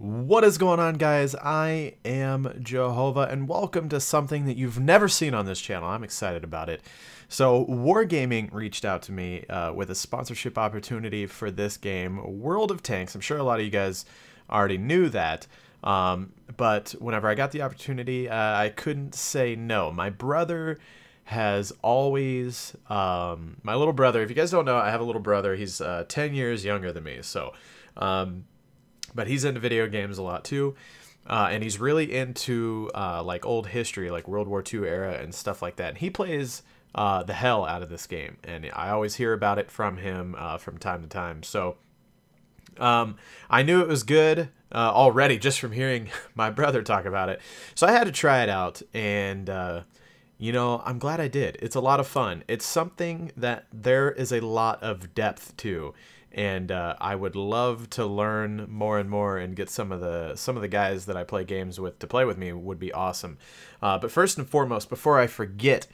What is going on, guys? I am Jahova, and welcome to something that you've never seen on this channel. I'm excited about it. So, Wargaming reached out to me with a sponsorship opportunity for this game, World of Tanks. I'm sure a lot of you guys already knew that, but whenever I got the opportunity, I couldn't say no. My brother has always, my little brother, if you guys don't know, I have a little brother. He's 10 years younger than me, so... but he's into video games a lot too, and he's really into like old history, like World War II era and stuff like that. And he plays the hell out of this game, and I always hear about it from him from time to time. So I knew it was good already just from hearing my brother talk about it. So I had to try it out, and you know, I'm glad I did. It's a lot of fun. It's something that there is a lot of depth to. And I would love to learn more and more and get some of the guys that I play games with to play with me. Would be awesome. But first and foremost, before I forget,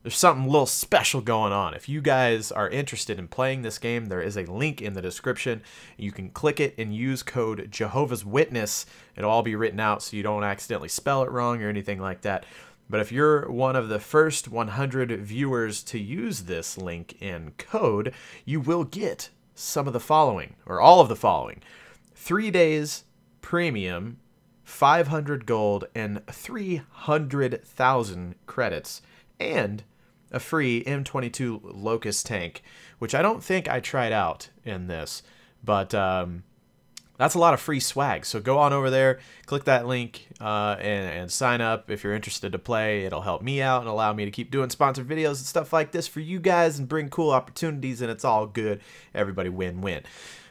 there's something a little special going on. If you guys are interested in playing this game, there is a link in the description. You can click it and use code Jehovah's Witness. It'll all be written out so you don't accidentally spell it wrong or anything like that. But if you're one of the first 100 viewers to use this link and code, you will get some of the following, or all of the following: 3 days premium, 500 gold, and 300,000 credits, and a free M22 Locust tank, which I don't think I tried out in this, but that's a lot of free swag. So go on over there, click that link, and sign up if you're interested to play. It'll help me out and allow me to keep doing sponsored videos and stuff like this for you guys and bring cool opportunities, and it's all good. Everybody win-win.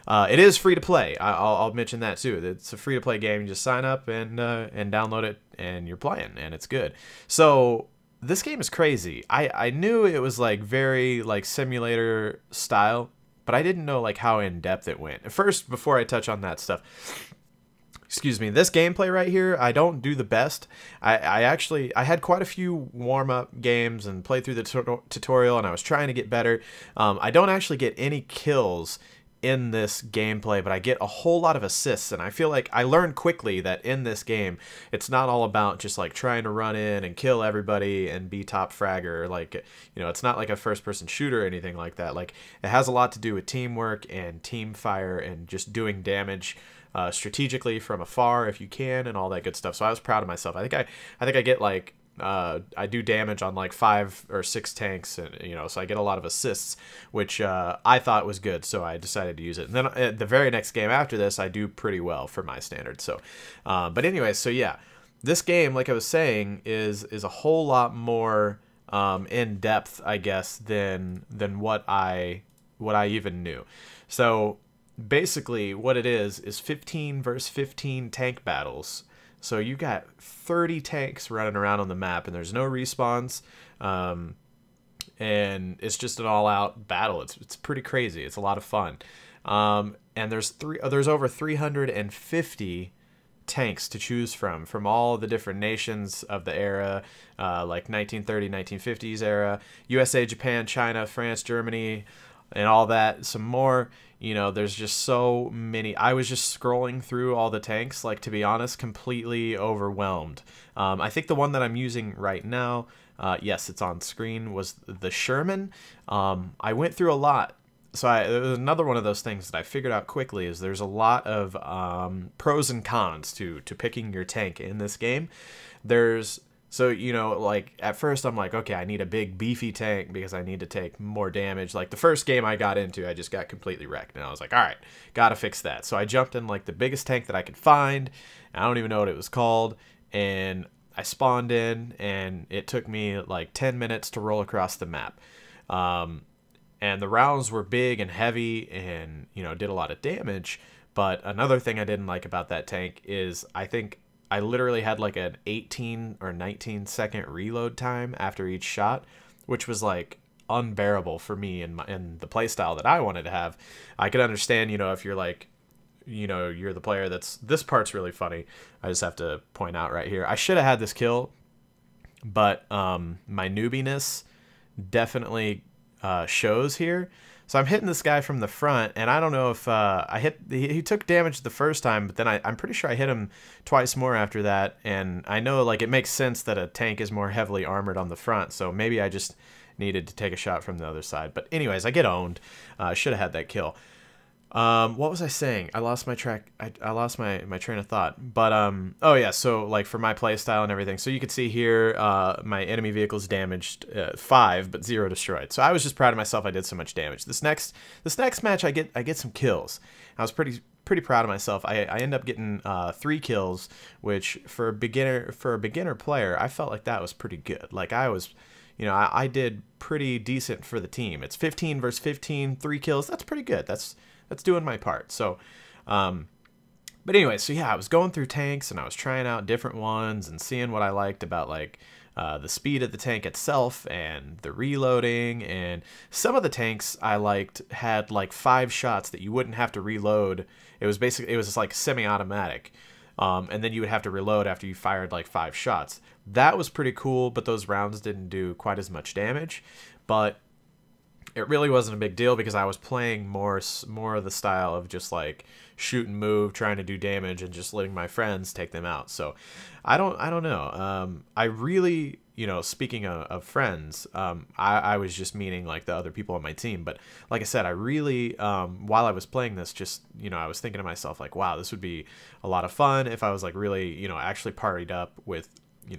It is free to play. I'll mention that too. It's a free-to-play game. You just sign up and download it, and you're playing, and it's good. So this game is crazy. I knew it was like very like simulator style, but I didn't know like how in depth it went. First, before I touch on that stuff, excuse me, this gameplay right here, I don't do the best. I had quite a few warm-up games and played through the tutorial, and I was trying to get better. I don't actually get any kills in this gameplay, but I get a whole lot of assists, and I feel like I learned quickly that in this game, it's not all about just like trying to run in and kill everybody and be top fragger. Like, you know, it's not like a first-person shooter or anything like that. Like, it has a lot to do with teamwork and team fire and just doing damage strategically from afar if you can, and all that good stuff. So I was proud of myself. I think I get like I do damage on like 5 or 6 tanks, and you know, so I get a lot of assists, which I thought was good, so I decided to use it. And then the very next game after this, I do pretty well for my standards. So, but anyway, so yeah, this game, like I was saying, is a whole lot more in depth, I guess, than what I even knew. So basically, what it is 15 versus 15 tank battles. So you got 30 tanks running around on the map, and there's no respawns, and it's just an all-out battle. It's pretty crazy. It's a lot of fun, and there's over 350 tanks to choose from all the different nations of the era, like 1930, 1950s era, USA, Japan, China, France, Germany, and all that. Some more. You know, there's just so many. I was just scrolling through all the tanks, like, to be honest, completely overwhelmed. I think the one that I'm using right now, yes, it's on screen, was the Sherman. I went through a lot. So it was another one of those things that I figured out quickly, is there's a lot of pros and cons to picking your tank in this game. So, you know, like, at first I'm like, okay, I need a big beefy tank because I need to take more damage. Like, the first game I got into, I just got completely wrecked, and I was like, all right, gotta fix that. So I jumped in, like, the biggest tank that I could find. I don't even know what it was called, and I spawned in, and it took me, like, 10 minutes to roll across the map. And the rounds were big and heavy and, you know, did a lot of damage. But another thing I didn't like about that tank is I think I literally had like an 18 or 19 second reload time after each shot, which was like unbearable for me in the playstyle that I wanted to have. I could understand, you know, if you're like, you know, you're the player this part's really funny. I just have to point out right here. I should have had this kill, but my newbiness definitely shows here. So I'm hitting this guy from the front, and I don't know if he took damage the first time, but then I'm pretty sure I hit him twice more after that, and I know like it makes sense that a tank is more heavily armored on the front, so maybe I just needed to take a shot from the other side. But anyways, I get owned. Should have had that kill. What was I saying? I lost my track. I lost my train of thought. But oh yeah, so like for my play style and everything. So you can see here, my enemy vehicle's damaged 5, but 0 destroyed. So I was just proud of myself. I did so much damage. This next match, I get some kills. I was pretty proud of myself. I end up getting 3 kills, which for a beginner player, I felt like that was pretty good. Like I was. I did pretty decent for the team. It's 15 versus 15, 3 kills. That's pretty good. That's doing my part. So, but anyway, so yeah, I was going through tanks and I was trying out different ones and seeing what I liked about like the speed of the tank itself and the reloading. And some of the tanks I liked had like 5 shots that you wouldn't have to reload. It was just like semi-automatic. And then you would have to reload after you fired like 5 shots. That was pretty cool, but those rounds didn't do quite as much damage. But it really wasn't a big deal because I was playing more of the style of just like shoot and move, trying to do damage, and just letting my friends take them out. So I don't know. I really, speaking of friends, I was just meaning like the other people on my team. But like I said, I really, while I was playing this, just, I was thinking to myself like, wow, this would be a lot of fun if I was like really, actually partied up with,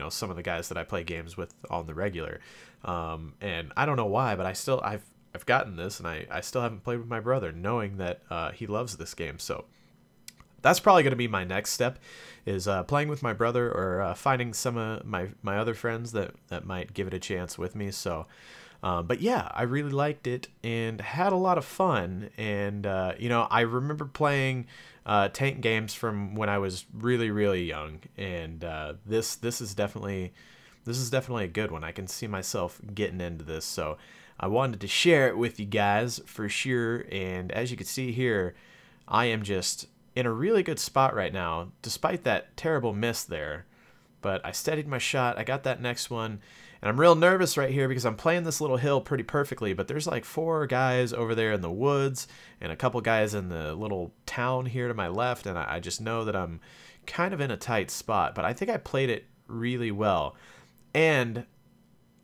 some of the guys that I play games with on the regular. And I don't know why, but I've gotten this, and I still haven't played with my brother, knowing that he loves this game. So that's probably going to be my next step, is playing with my brother, or finding some of my other friends that might give it a chance with me. So, but yeah, I really liked it and had a lot of fun. And I remember playing tank games from when I was really, really young, and this is definitely a good one. I can see myself getting into this, so I wanted to share it with you guys for sure. And as you can see here, I am just in a really good spot right now, despite that terrible miss there. But I steadied my shot. I got that next one. And I'm real nervous right here because I'm playing this little hill pretty perfectly. But there's like 4 guys over there in the woods and a couple guys in the little town here to my left. And I just know that I'm kind of in a tight spot. But I think I played it really well. And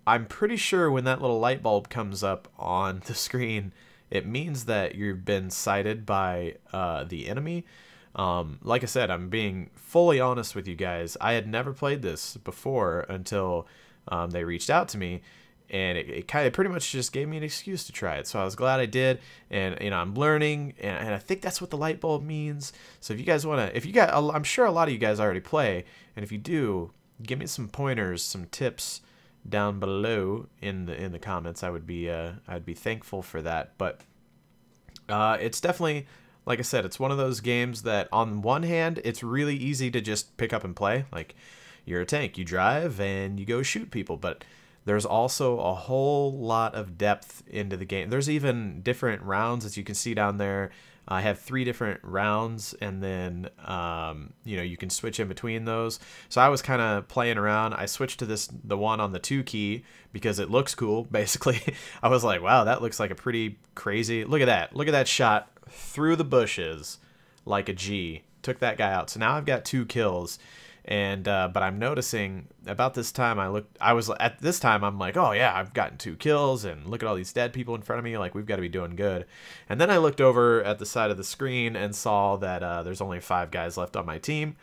I'm pretty sure when that little light bulb comes up on the screen, it means that you've been sighted by the enemy. Like I said, I'm being fully honest with you guys. I had never played this before until they reached out to me, and it kind of pretty much just gave me an excuse to try it. So I was glad I did, and I'm learning, and I think that's what the light bulb means. So if you guys want to, I'm sure a lot of you guys already play, and if you do, give me some pointers, some tips down below in the comments. I'd be thankful for that. But it's definitely, like I said, it's one of those games that on one hand, it's really easy to just pick up and play. Like, you're a tank, you drive and you go shoot people, but there's also a whole lot of depth into the game. There's even different rounds, as you can see down there. I have 3 different rounds, and then you can switch in between those. So I was kind of playing around. I switched to the one on the 2 key because it looks cool. Basically, I was like, wow, that looks like a pretty crazy. Look at that shot through the bushes like a G. Took that guy out. So now I've got 2 kills. And but I'm noticing about this time I'm like, oh yeah, I've gotten 2 kills, and look at all these dead people in front of me, like we've got to be doing good. And then I looked over at the side of the screen and saw that there's only 5 guys left on my team,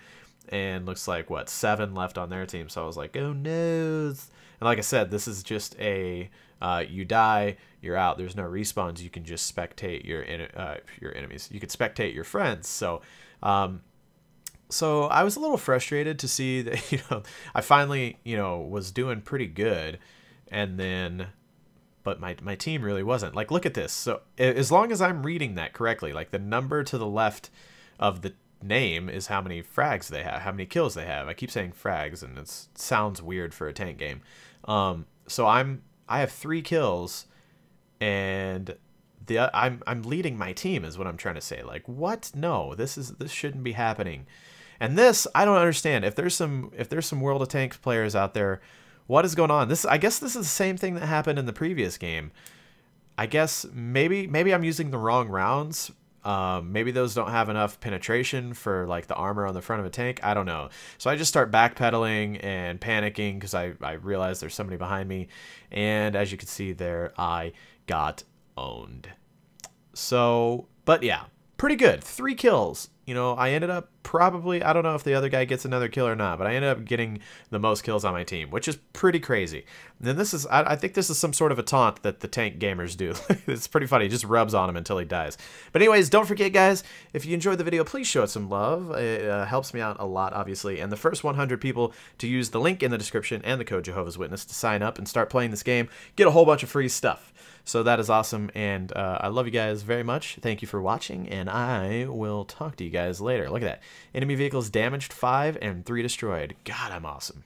and looks like 7 left on their team. So I was like, oh no. And like I said, this is just a you die, you're out. There's no respawns. You can just spectate your enemies. You can spectate your friends. So So I was a little frustrated to see that, I finally, was doing pretty good, and then, but my team really wasn't. Like, look at this. So as long as I'm reading that correctly, like the number to the left of the name is how many frags they have, how many kills they have. I keep saying frags, and it sounds weird for a tank game. So I have 3 kills, and I'm leading my team is what I'm trying to say. Like, what? No, this shouldn't be happening. And this, I don't understand. If there's some World of Tanks players out there, what is going on? I guess this is the same thing that happened in the previous game. I guess maybe I'm using the wrong rounds. Maybe those don't have enough penetration for like the armor on the front of a tank. I don't know. So I just start backpedaling and panicking because I realize there's somebody behind me. And as you can see there, I got owned. So, but yeah, pretty good. 3 kills. You know, I ended up probably, I don't know if the other guy gets another kill or not, but I ended up getting the most kills on my team, which is pretty crazy. And then this is, I think this is some sort of a taunt that the tank gamers do. It's pretty funny. He just rubs on him until he dies. But anyways, don't forget, guys, if you enjoyed the video, please show it some love. It helps me out a lot, obviously. And the first 100 people to use the link in the description and the code Jehovah's Witness to sign up and start playing this game get a whole bunch of free stuff. So that is awesome, and I love you guys very much. Thank you for watching, and I will talk to you guys later. Look at that. Enemy vehicles damaged 5 and 3 destroyed. God, I'm awesome.